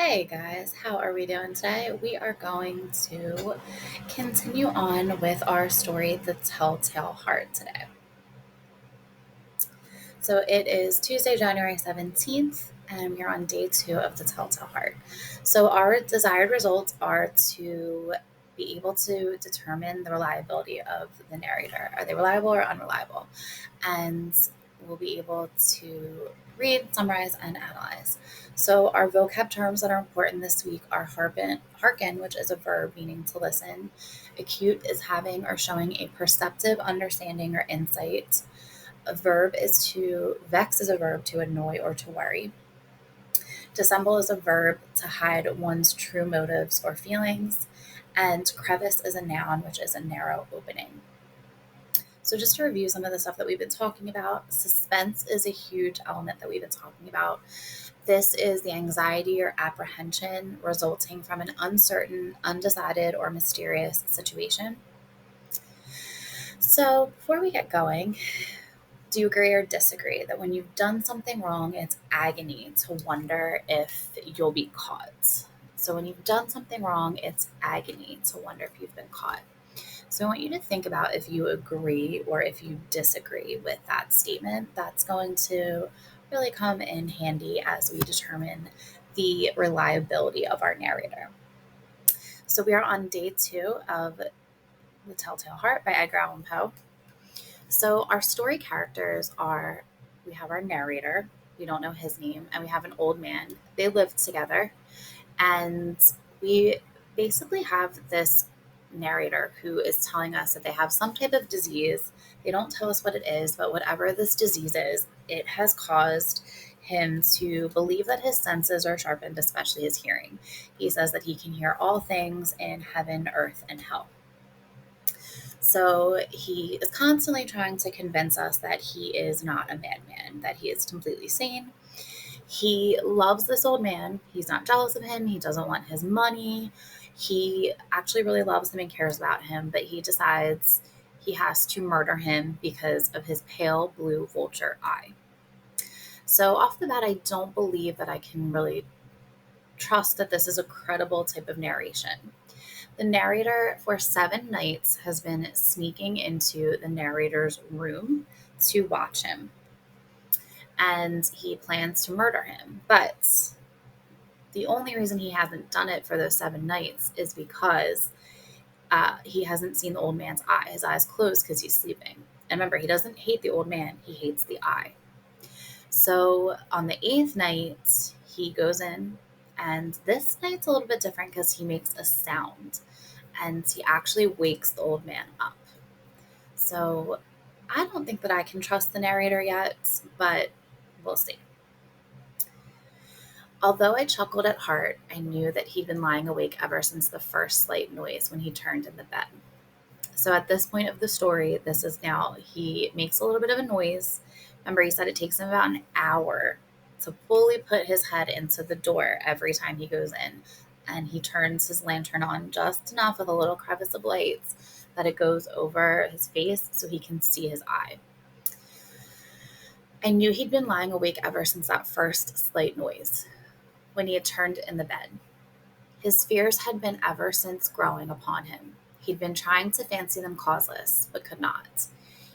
Hey guys, how are we doing today? We are going to continue on with our story, The Telltale Heart, today. So it is Tuesday, January 17th, and we're on day 2 of The Telltale Heart. So our desired results are to be able to determine the reliability of the narrator. Are they reliable or unreliable? And we'll be able to read, summarize, and analyze. So our vocab terms that are important this week are hearken, which is a verb meaning to listen. Acute is having or showing a perceptive understanding or insight. Vex is a verb to annoy or to worry. Dissemble is a verb to hide one's true motives or feelings. And crevice is a noun, which is a narrow opening. So, just to review some of the stuff that we've been talking about, suspense is a huge element that we've been talking about. This is the anxiety or apprehension resulting from an uncertain, undecided, or mysterious situation. So, before we get going, do you agree or disagree that when you've done something wrong, it's agony to wonder if you'll be caught? So, when you've done something wrong, it's agony to wonder if you've been caught. So I want you to think about if you agree or if you disagree with that statement. That's going to really come in handy as we determine the reliability of our narrator. So we are on day 2 of The Telltale Heart by Edgar Allan Poe. So our story characters are we have our narrator, we don't know his name, and we have an old man. They live together, and we basically have this narrator who is telling us that they have some type of disease. They don't tell us what it is, but whatever this disease is, it has caused him to believe that his senses are sharpened, especially his hearing. He says that he can hear all things in heaven, earth, and hell. So he is constantly trying to convince us that he is not a madman, that he is completely sane. He loves this old man. He's not jealous of him. He doesn't want his money. He actually really loves him and cares about him, but he decides he has to murder him because of his pale blue vulture eye. So, off the bat, I don't believe that I can really trust that this is a credible type of narration. The narrator for 7 nights has been sneaking into the narrator's room to watch him, and he plans to murder him. But the only reason he hasn't done it for those 7 nights is because he hasn't seen the old man's eye. His eye's closed because he's sleeping. And remember, he doesn't hate the old man, he hates the eye. So on the 8th night, he goes in, and this night's a little bit different because he makes a sound and he actually wakes the old man up. So I don't think that I can trust the narrator yet, but we'll see. Although I chuckled at heart, I knew that he'd been lying awake ever since the first slight noise when he turned in the bed. So at this point of the story, this is now, he makes a little bit of a noise. Remember, he said it takes him about an hour to fully put his head into the door every time he goes in. And he turns his lantern on just enough with a little crevice of lights that it goes over his face so he can see his eye. I knew he'd been lying awake ever since that first slight noise when he had turned in the bed. His fears had been ever since growing upon him. He'd been trying to fancy them causeless, but could not.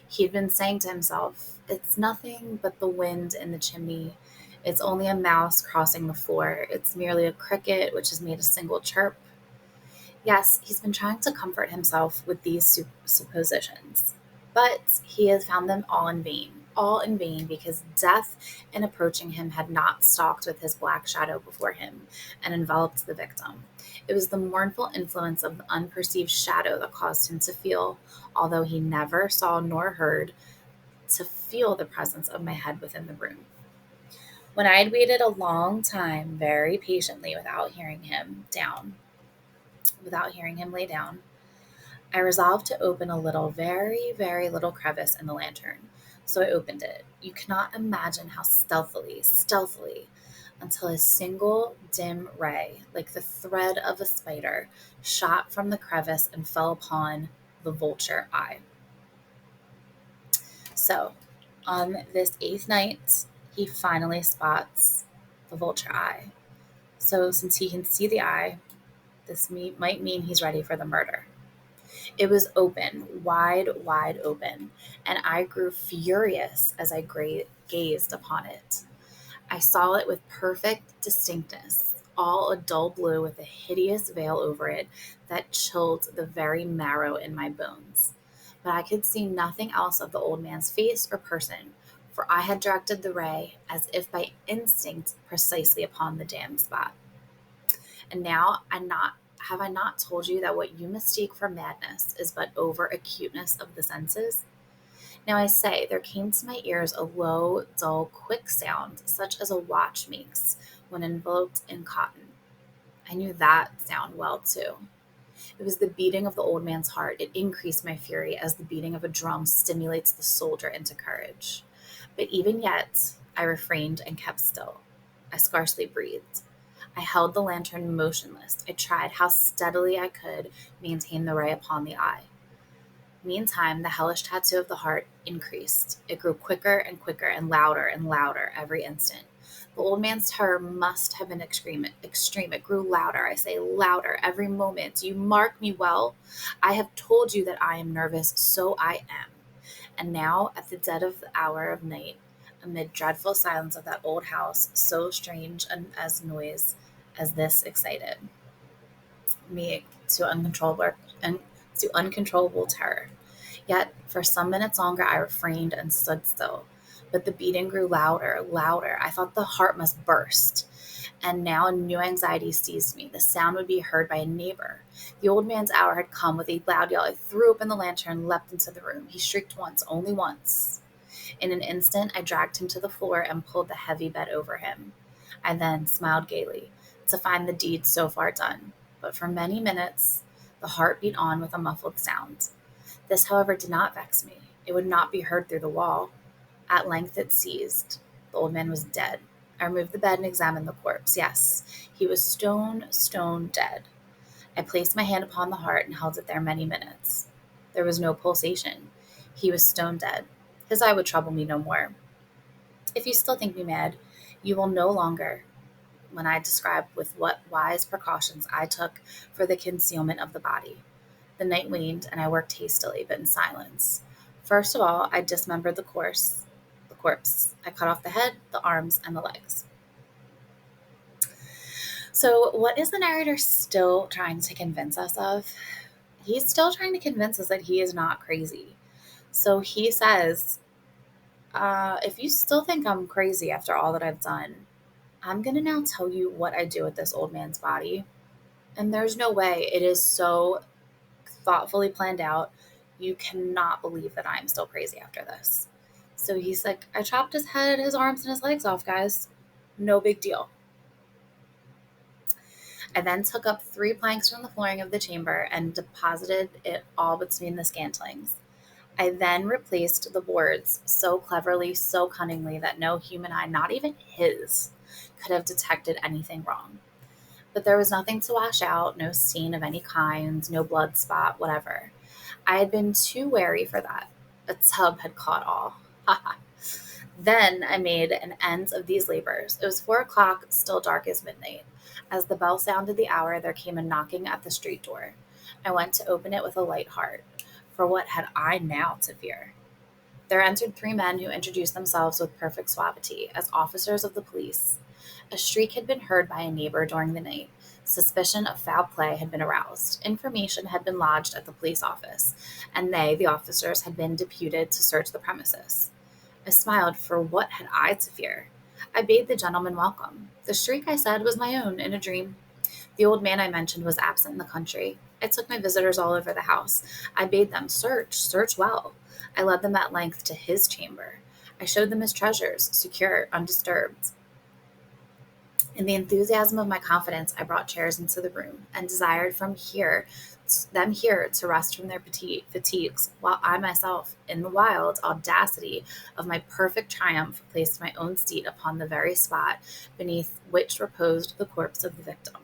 He'd been saying to himself, "It's nothing but the wind in the chimney. It's only a mouse crossing the floor. It's merely a cricket which has made a single chirp." Yes, he's been trying to comfort himself with these suppositions, but he has found them all in vain because death in approaching him had not stalked with his black shadow before him and enveloped the victim. It was the mournful influence of the unperceived shadow that caused him to feel, although he never saw nor heard, to feel the presence of my head within the room. When I had waited a long time very patiently without hearing him lay down, I resolved to open a little, very, very little crevice in the lantern. So I opened it. You cannot imagine how stealthily, until a single dim ray, like the thread of a spider, shot from the crevice and fell upon the vulture eye. So, on this 8th night, he finally spots the vulture eye. So since he can see the eye, might mean he's ready for the murder. It was open, wide open, and I grew furious as I gazed upon it. I saw it with perfect distinctness, all a dull blue with a hideous veil over it that chilled the very marrow in my bones. But I could see nothing else of the old man's face or person, for I had directed the ray, as if by instinct, precisely upon the damned spot. And now have I not told you that what you mistake for madness is but over acuteness of the senses? Now I say, there came to my ears a low, dull, quick sound, such as a watch makes when enveloped in cotton. I knew that sound well, too. It was the beating of the old man's heart. It increased my fury as the beating of a drum stimulates the soldier into courage. But even yet, I refrained and kept still. I scarcely breathed. I held the lantern motionless. I tried how steadily I could maintain the ray upon the eye. Meantime, the hellish tattoo of the heart increased. It grew quicker and louder every instant. The old man's terror must have been extreme. It grew louder, I say, louder every moment. You mark me well. I have told you that I am nervous, so I am. And now, at the dead of the hour of night, amid dreadful silence of that old house, so strange as noise as this excited me to uncontrollable terror. Yet, for some minutes longer, I refrained and stood still. But the beating grew louder. I thought the heart must burst. And now a new anxiety seized me. The sound would be heard by a neighbor. The old man's hour had come. With a loud yell, I threw open the lantern, leapt into the room. He shrieked once, only once. In an instant, I dragged him to the floor and pulled the heavy bed over him. I then smiled gaily to find the deed so far done. But for many minutes, the heart beat on with a muffled sound. This, however, did not vex me. It would not be heard through the wall. At length it ceased. The old man was dead. I removed the bed and examined the corpse. Yes, he was stone dead. I placed my hand upon the heart and held it there many minutes. There was no pulsation. He was stone dead. His eye would trouble me no more. If you still think me mad, you will no longer when I describe with what wise precautions I took for the concealment of the body. The night waned, and I worked hastily, but in silence. First of all, I dismembered the corpse. I cut off the head, the arms, and the legs. So, what is the narrator still trying to convince us of? He's still trying to convince us that he is not crazy. So he says, if you still think I'm crazy after all that I've done, I'm going to now tell you what I do with this old man's body. And there's no way. It is so thoughtfully planned out. You cannot believe that I'm still crazy after this. So he's like, I chopped his head, his arms, and his legs off, guys. No big deal. I then took up 3 planks from the flooring of the chamber and deposited it all between the scantlings. I then replaced the boards so cleverly, so cunningly that no human eye, not even his, could have detected anything wrong. But there was nothing to wash out, no stain of any kind, no blood spot, whatever. I had been too wary for that. A tub had caught all. Then I made an end of these labors. It was 4 o'clock, still dark as midnight. As the bell sounded the hour, there came a knocking at the street door. I went to open it with a light heart, for what had I now to fear? There entered 3 men who introduced themselves with perfect suavity as officers of the police. A shriek had been heard by a neighbor during the night. Suspicion of foul play had been aroused. Information had been lodged at the police office, and they, the officers, had been deputed to search the premises. I smiled, for what had I to fear? I bade the gentleman welcome. The shriek, I said, was my own in a dream. The old man I mentioned was absent in the country. I took my visitors all over the house. I bade them search well. I led them at length to his chamber. I showed them his treasures, secure, undisturbed. In the enthusiasm of my confidence, I brought chairs into the room and desired them here to rest from their fatigues, while I myself, in the wild audacity of my perfect triumph, placed my own seat upon the very spot beneath which reposed the corpse of the victim.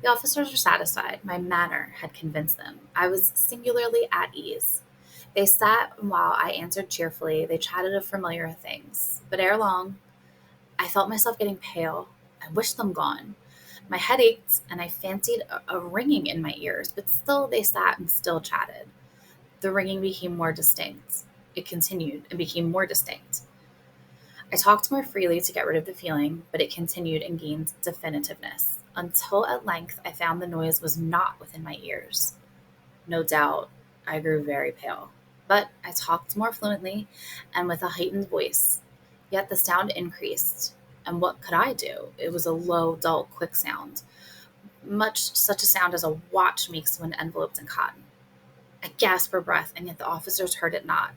The officers were satisfied. My manner had convinced them. I was singularly at ease. They sat, and while I answered cheerfully, they chatted of familiar things. But ere long, I felt myself getting pale. I wished them gone. My head ached, and I fancied a ringing in my ears, but still they sat and still chatted. The ringing became more distinct. It continued and became more distinct. I talked more freely to get rid of the feeling, but it continued and gained definitiveness, until at length I found the noise was not within my ears. No doubt, I grew very pale, but I talked more fluently and with a heightened voice. Yet the sound increased, and what could I do? It was a low, dull, quick sound, much such a sound as a watch makes when enveloped in cotton. I gasped for breath, and yet the officers heard it not.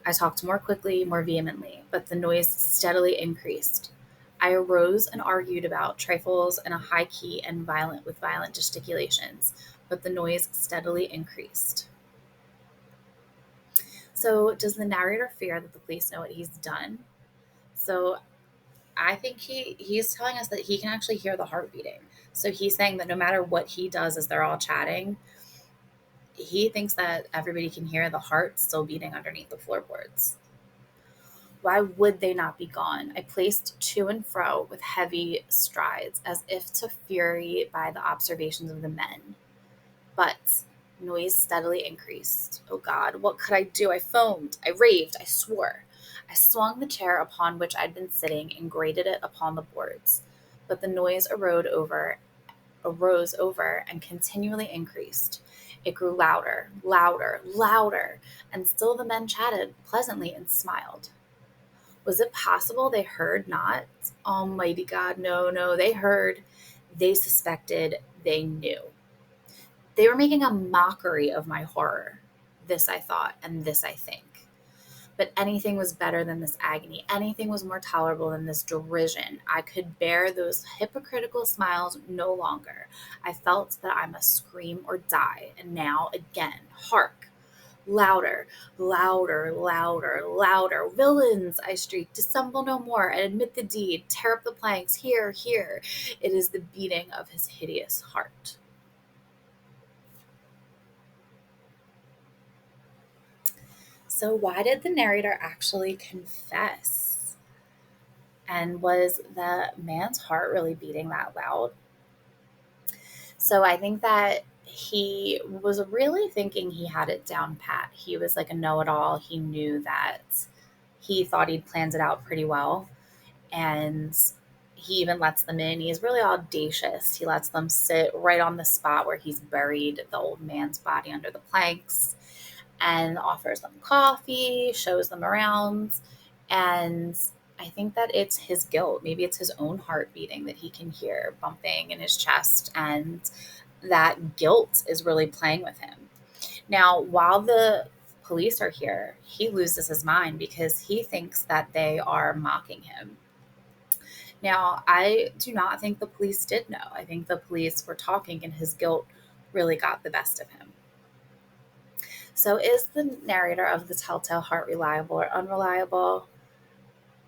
I talked more quickly, more vehemently, but the noise steadily increased. I arose and argued about trifles in a high key and violent gesticulations, but the noise steadily increased. So, does the narrator fear that the police know what he's done? So, I think he's telling us that he can actually hear the heart beating. So he's saying that no matter what he does as they're all chatting, he thinks that everybody can hear the heart still beating underneath the floorboards. Why would they not be gone? I paced to and fro with heavy strides, as if to fury by the observations of the men. But noise steadily increased. Oh God, what could I do? I foamed, I raved, I swore. I swung the chair upon which I'd been sitting and grated it upon the boards. But the noise arose over and continually increased. It grew louder, louder, louder, and still the men chatted pleasantly and smiled. Was it possible they heard not? Almighty God, no, no, they heard, they suspected, they knew. They were making a mockery of my horror. This I thought, and this I think. But anything was better than this agony. Anything was more tolerable than this derision. I could bear those hypocritical smiles no longer. I felt that I must scream or die. And now, again, hark! Louder, louder, louder, louder. Villains, I shrieked, dissemble no more and admit the deed. Tear up the planks. Here, here. It is the beating of his hideous heart. So, why did the narrator actually confess? And was the man's heart really beating that loud? So, I think that he was really thinking he had it down pat. He was like a know it all. He knew that he thought he'd planned it out pretty well. And he even lets them in. He's really audacious. He lets them sit right on the spot where he's buried the old man's body under the planks, and offers them coffee, shows them around. And I think that it's his guilt. Maybe it's his own heart beating that he can hear bumping in his chest. And that guilt is really playing with him. Now, while the police are here, he loses his mind because he thinks that they are mocking him. Now, I do not think the police did know. I think the police were talking and his guilt really got the best of him. So, is the narrator of the Telltale Heart reliable or unreliable?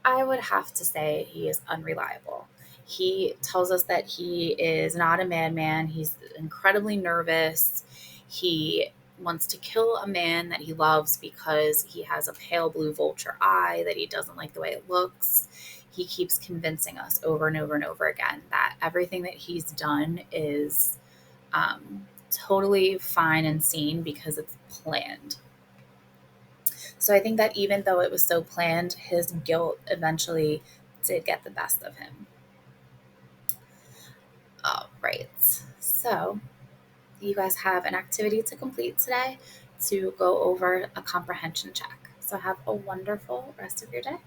I would have to say he is unreliable. He tells us that he is not a madman. He's incredibly nervous. He wants to kill a man that he loves because he has a pale blue vulture eye, that he doesn't like the way it looks. He keeps convincing us over and over and over again that everything that he's done is totally fine and seen because it's planned. So I think that even though it was so planned, his guilt eventually did get the best of him. All right. So you guys have an activity to complete today to go over a comprehension check. So have a wonderful rest of your day.